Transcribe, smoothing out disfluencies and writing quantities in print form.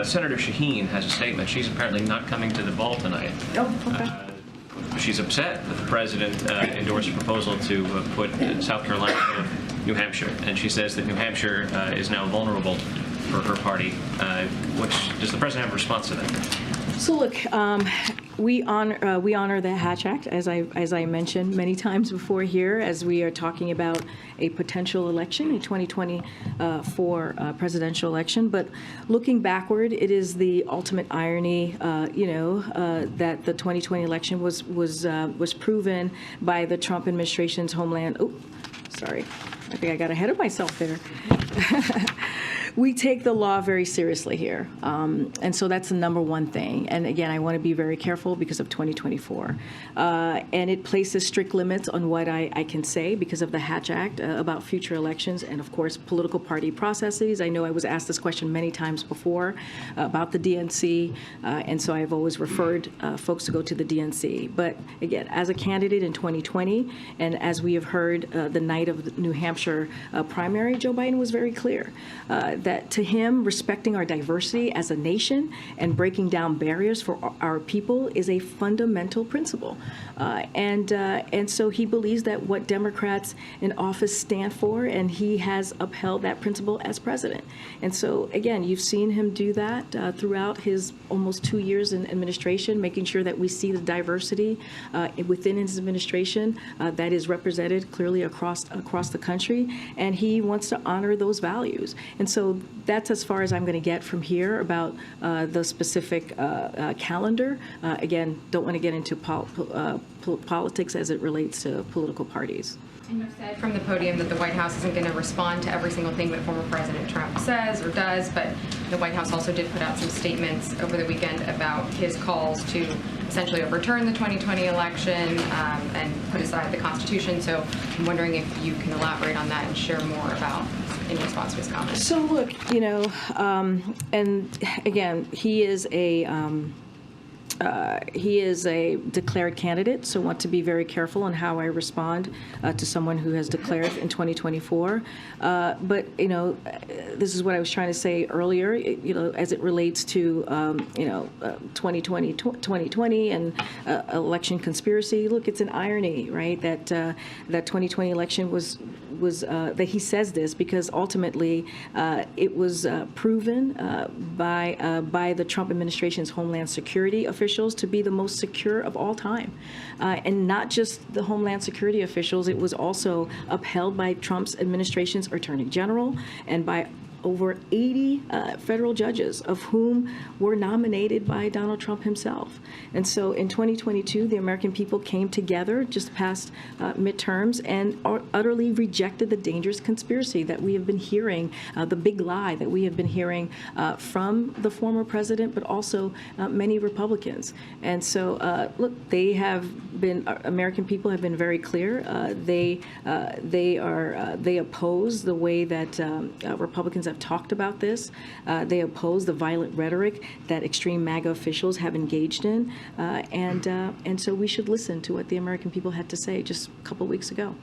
Senator Shaheen has a statement. She's apparently not coming to the ball tonight. Oh, okay. She's upset that the president endorsed a proposal to put South Carolina ahead of New Hampshire, and she says that New Hampshire is now vulnerable for her party. Does the president have a response to that? So look, we honor the Hatch Act, as I mentioned many times before here, as we are talking about a potential election, a 2024 presidential election. But looking backward, it is the ultimate irony, that the 2020 election was proven by the Trump administration's Homeland. Oh, sorry, I think I got ahead of myself there. We take the law very seriously here, and so that's the number one thing. And again, I want to be very careful because of 2024. And it places strict limits on what I can say because of the Hatch Act about future elections and, of course, political party processes. I know I was asked this question many times before about the DNC, and so I've always referred folks to go to the DNC. But again, as a candidate in 2020, and as we have heard the night of the New Hampshire primary, Joe Biden was very clear that to him, respecting our diversity as a nation and breaking down barriers for our people is a fundamental principle. And so he believes that what Democrats in office stand for, and he has upheld that principle as president. And so, again, you've seen him do that throughout his almost 2 years in administration, making sure that we see the diversity within his administration that is represented clearly across the country. And he wants to honor those values. And so that's as far as I'm going to get from here about the specific calendar. Again, don't want to get into politics as it relates to political parties. And you've said from the podium that the White House isn't going to respond to every single thing that former President Trump says or does, but the White House also did put out some statements over the weekend about his calls to essentially overturn the 2020 election and put aside the Constitution. So I'm wondering if you can elaborate on that and share more about in response to his comments. So look, and again, he is a declared candidate, so want to be very careful on how I respond to someone who has declared in 2024. But this is what I was trying to say earlier. As it relates to 2020 and election conspiracy. Look, it's an irony, right? That 2020 election was that he says this because ultimately it was proven by the Trump administration's Homeland Security officials to be the most secure of all time. And not just the Homeland Security officials, it was also upheld by Trump's administration's Attorney General and by over 80 federal judges, of whom were nominated by Donald Trump himself. And so in 2022, the American people came together just past midterms and utterly rejected the dangerous conspiracy that we have been hearing, the big lie that we have been hearing from the former president, but also many Republicans. And so, look, American people have been very clear. They oppose the way that Republicans have talked about this. They oppose the violent rhetoric that extreme MAGA officials have engaged in, and so we should listen to what the American people had to say just a couple weeks ago.